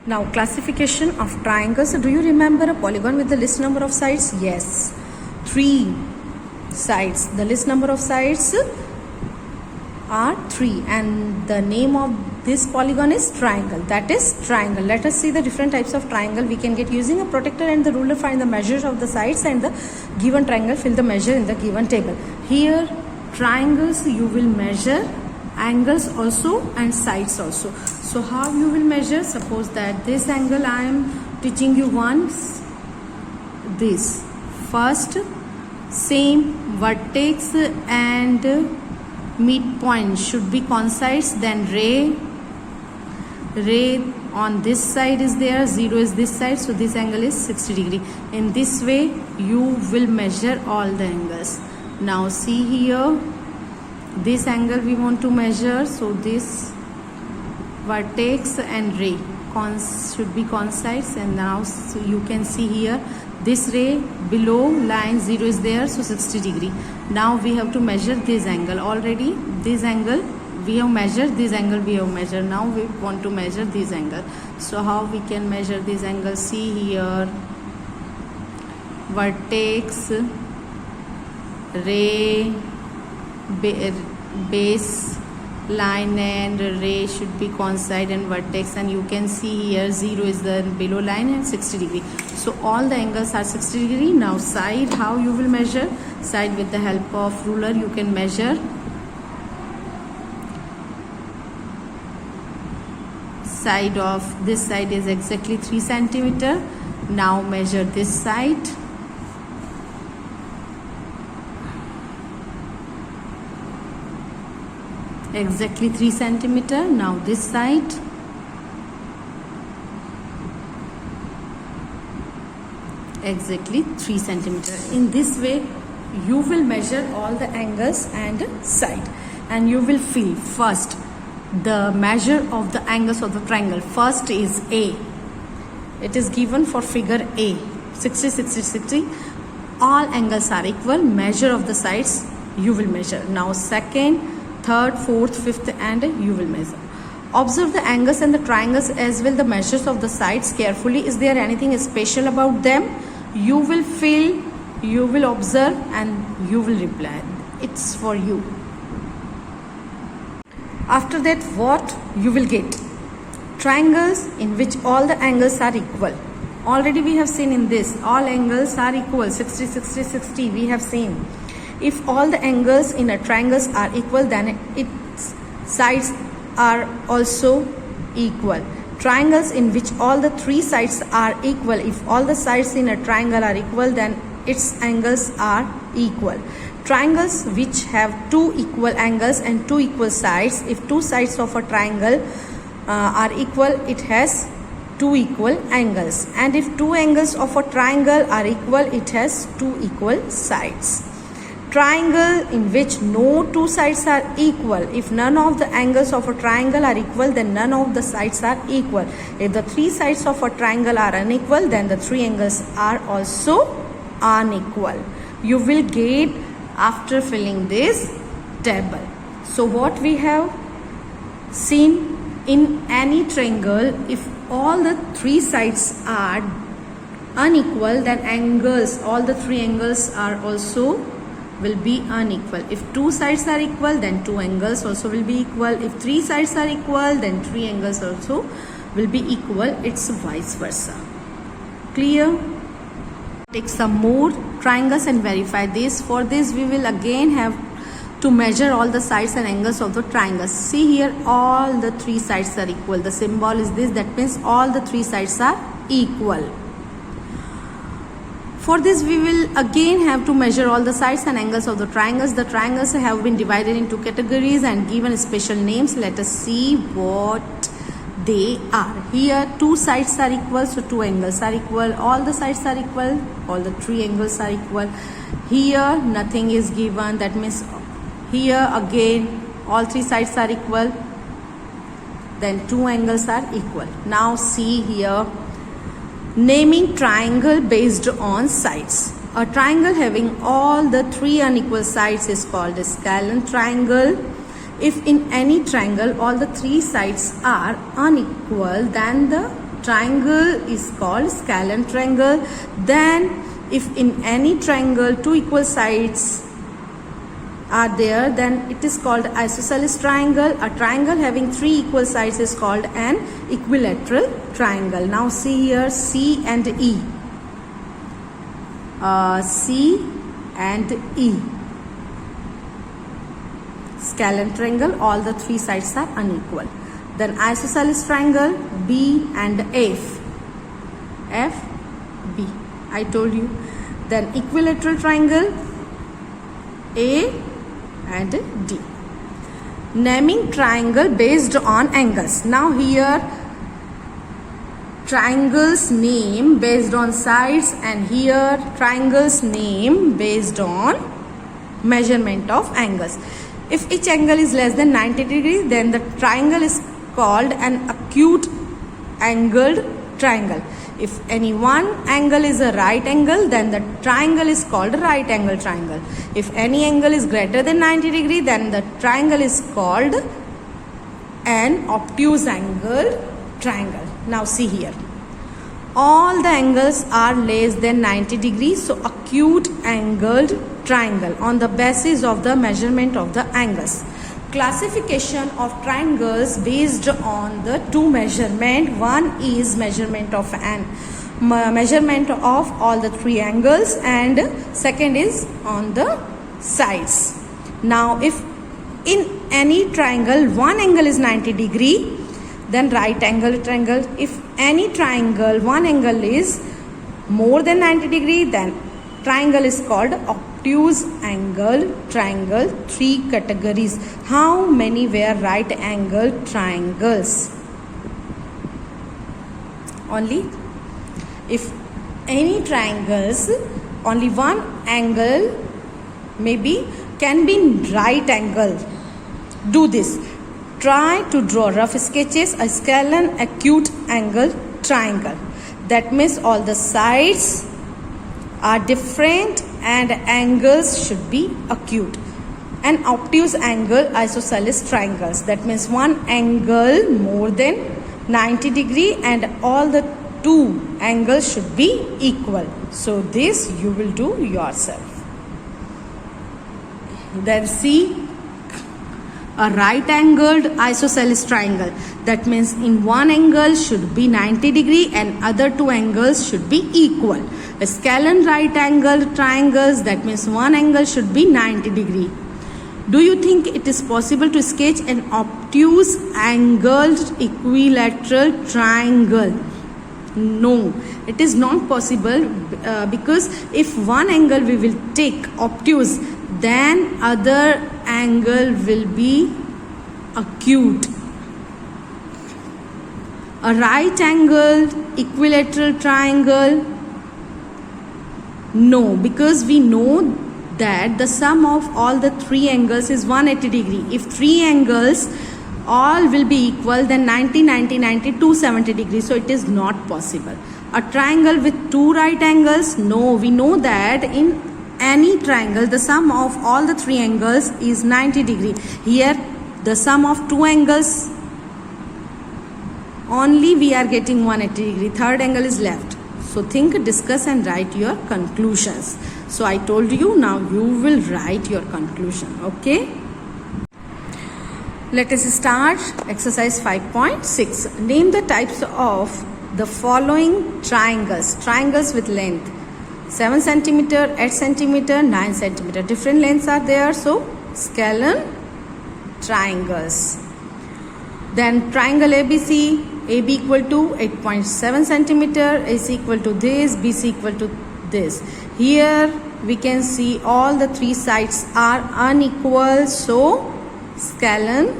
Now, classification of triangles. Do you remember a polygon with the least number of sides? Yes, 3 sides. The least number of sides are 3, and the name of this polygon is triangle. That is triangle. Let us see the different types of triangle we can get using a protractor and the ruler. Find the measures of the sides and the given triangle. Fill the measure in the given table. Here, triangles you will measure angles also and sides also. So how you will measure? Suppose that this angle I am teaching you once. This first, same vertex and midpoint should be coincides. Then ray on this side is there, 0 is this side, so this angle is 60 degree. In this way you will measure all the angles. Now see here, this angle we want to measure, so this vertex and ray should be coincides. And now so you can see here, this ray below line 0 is there, so 60 degree. Now we have to measure this angle. Already this angle we have measured, this angle we have measured. Now we want to measure this angle. So how we can measure this angle? See here, vertex, ray, base line and ray should be coincide and vertex, and you can see here 0 is the below line and 60 degree. So all the angles are 60 degree. Now side, how you will measure? Side with the help of ruler you can measure. Side of this side is exactly 3 centimeter. Now measure this side. Exactly 3 centimeter. Now this side. Exactly 3 centimeter. In this way you will measure all the angles and side, and you will feel first the measure of the angles of the triangle. First is A. It is given for figure A, 60, 60, 60. All angles are equal. Measure of the sides you will measure. Now second, third, fourth, fifth, and you will measure. Observe the angles and the triangles as well the measures of the sides carefully. Is there anything special about them? You will feel, you will observe, and you will reply. It's for you. After that, what you will get? Triangles in which all the angles are equal. Already we have seen in this, all angles are equal, 60, 60, 60 we have seen. If all the angles in a triangles are equal, then its sides are also equal. Triangles in which all the 3 sides are equal. If all the sides in a triangle are equal, then its angles are equal. Triangles which have 2 equal angles and 2 equal sides. If 2 sides of a triangle are equal, it has 2 equal angles. And if 2 angles of a triangle are equal, it has 2 equal sides. Triangle in which no 2 sides are equal. If none of the angles of a triangle are equal, then none of the sides are equal. If the 3 sides of a triangle are unequal, then the 3 angles are also unequal. You will get after filling this table. So what we have seen, in any triangle, if all the 3 sides are unequal, then angles, all the 3 angles are also will be unequal. If 2 sides are equal, then 2 angles also will be equal. If 3 sides are equal, then 3 angles also will be equal. It's vice versa. Clear? Take some more triangles and verify this. For this we will again have to measure all the sides and angles of the triangles. See here, all the 3 sides are equal. The symbol is this, that means all the 3 sides are equal. For this we will again have to measure all the sides and angles of the triangles. The triangles have been divided into categories and given special names. Let us see what they are. Here 2 sides are equal, so 2 angles are equal. All the sides are equal, all the 3 angles are equal. Here nothing is given, that means here again all 3 sides are equal, then 2 angles are equal. Now see here, naming triangle based on sides. A triangle having all the 3 unequal sides is called a scalene triangle. If in any triangle all the three sides are unequal, then the triangle is called scalene triangle. Then if in any triangle two equal sides are there, then it is called isosceles triangle. A triangle having three equal sides is called an equilateral triangle. Now see here, C and E. C and E. Scalene triangle, all the three sides are unequal. Then isosceles triangle, B and F. F, B. I told you. Then equilateral triangle, A and D. Naming triangle based on angles. Now here triangles name based on sides, and here triangles name based on measurement of angles. If each angle is less than 90 degrees, then the triangle is called an acute angled triangle. If any one angle is a right angle, then the triangle is called a right angle triangle. If any angle is greater than 90 degrees, then the triangle is called an obtuse angled triangle. Now see here. All the angles are less than 90 degrees, so acute angled triangle on the basis of the measurement of the angles. Classification of triangles based on the two measurement. One is measurement of all the three angles, and second is on the sides. Now if in any triangle one angle is 90 degree, then right angle triangle. If any triangle one angle is more than 90 degree, then triangle is called obtuse angle triangle. Three categories. How many were right angle triangles? Only. If any triangles only one angle maybe can be right angle, do this. Try to draw rough sketches a scalene acute angle triangle. That means all the sides are different and angles should be acute. An obtuse angle isosceles triangles. That means one angle more than 90 degree and all the two angles should be equal. So this you will do yourself. Then see a right angled isosceles triangle. That means in one angle should be 90 degree and other two angles should be equal. A scalene right angled triangles, that means one angle should be 90 degree. Do you think it is possible to sketch an obtuse angled equilateral triangle? No, it is not possible because if one angle we will take obtuse, then other angle will be acute. A right angled equilateral triangle, no, because we know that the sum of all the three angles is 180 degree. If three angles all will be equal, then 90, 90, 90, 270 degrees. So it is not possible. A triangle with two right angles, no, we know that in any triangle the sum of all the three angles is 90 degree. Here the sum of two angles only we are getting 180 degree. Third angle is left. So think, discuss and write your conclusions. So I told you, now you will write your conclusion. Okay. Let us start exercise 5.6. Name the types of the following triangles. Triangles with length 7 centimeter, 8 centimeter, 9 centimeter. Different lengths are there. So scalene triangles. Then triangle ABC. AB equal to 8.7 centimeter, AC equal to this, BC equal to this. Here we can see all the three sides are unequal, so scalene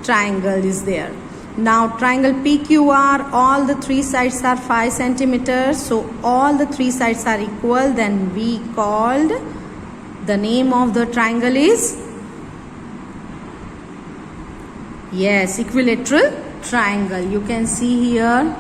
triangle is there. Now triangle PQR, all the three sides are 5 centimeters, so all the three sides are equal. Then we called, the name of the triangle is, yes, equilateral triangle. You can see here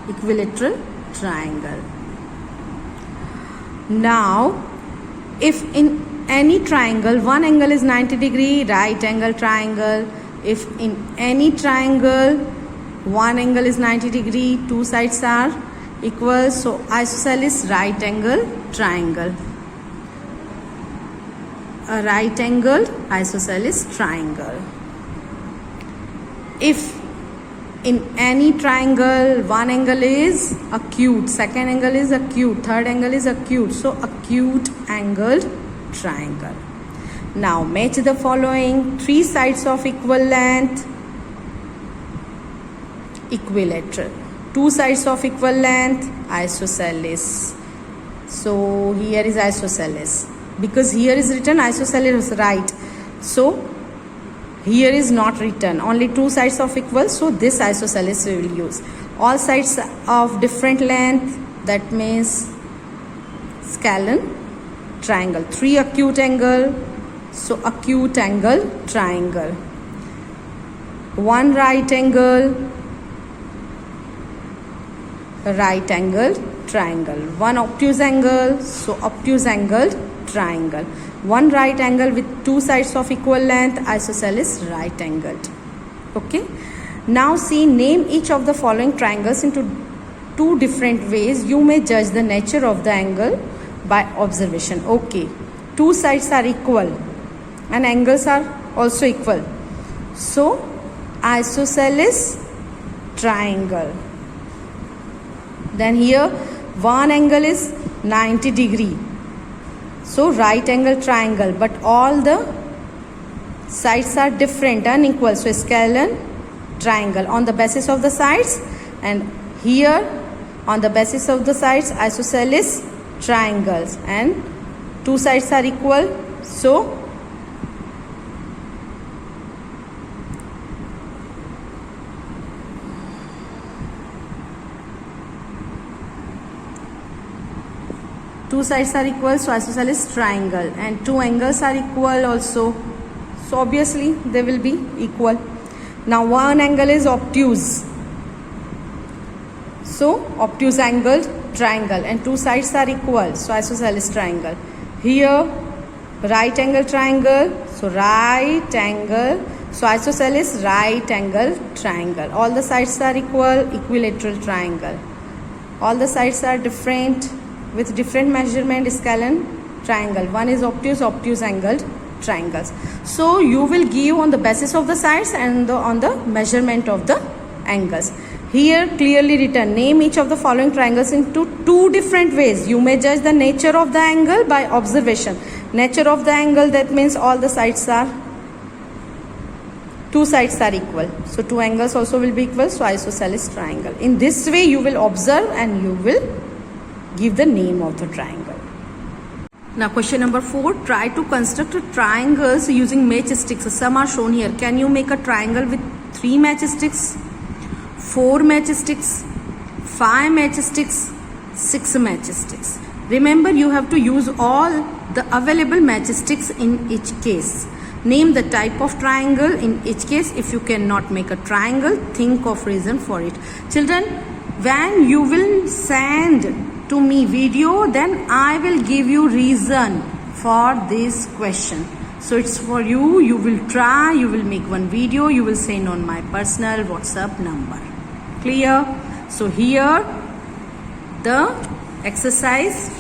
equilateral triangle. Now if in any triangle one angle is 90 degree, right angle triangle. If in any triangle one angle is 90 degree, two sides are equal, so isosceles right angle triangle. A right angled isosceles triangle. If in any triangle one angle is acute, second angle is acute, third angle is acute, so acute angled triangle. Now match the following: three sides of equal length, equilateral, two sides of equal length, isosceles. So here is isosceles, because here is written isosceles right, so here is not written, only two sides of equal, so this isosceles we will use. All sides of different length, that means scalene triangle. Three acute angle, so acute angle triangle. One right angle, right angled triangle. One obtuse angle, so obtuse angled triangle. One right angle with two sides of equal length, isosceles right angled. Okay. Now see, name each of the following triangles into two different ways. You may judge the nature of the angle by observation. Okay. Two sides are equal and angles are also equal. So isosceles triangle. Then here one angle is 90 degree. So right angle triangle, but all the sides are different, unequal. So scalene triangle on the basis of the sides, and here on the basis of the sides isosceles triangles, and two sides are equal. So two sides are equal, so isosceles triangle, and two angles are equal also, so obviously they will be equal. Now one angle is obtuse, so obtuse angled triangle, and two sides are equal, so isosceles triangle. Here right angle triangle, so right angle, so isosceles right angle triangle. All the sides are equal, equilateral triangle. All the sides are different with different measurement, scalene triangle. One is obtuse angled triangles. So you will give on the basis of the sides and on the measurement of the angles. Here clearly written, name each of the following triangles into two different ways. You may judge the nature of the angle by observation. Nature of the angle, that means all the sides are, two sides are equal, so two angles also will be equal, so isosceles triangle. In this way you will observe and you will give the name of the triangle. Now question number 4, try to construct triangles using matchsticks. Some are shown here. Can you make a triangle with 3 matchsticks, 4 matchsticks, 5 matchsticks, 6 matchsticks? Remember, you have to use all the available matchsticks in each case. Name the type of triangle in each case. If you cannot make a triangle, think of reason for it. Children, when you will send to me video, then I will give you reason for this question. So it's for you. You will try, you will make one video, you will send on my personal WhatsApp number. Clear? So here the exercise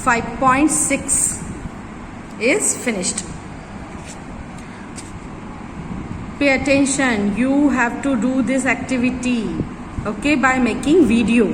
5.6 is finished. Pay attention, you have to do this activity, okay, by making video.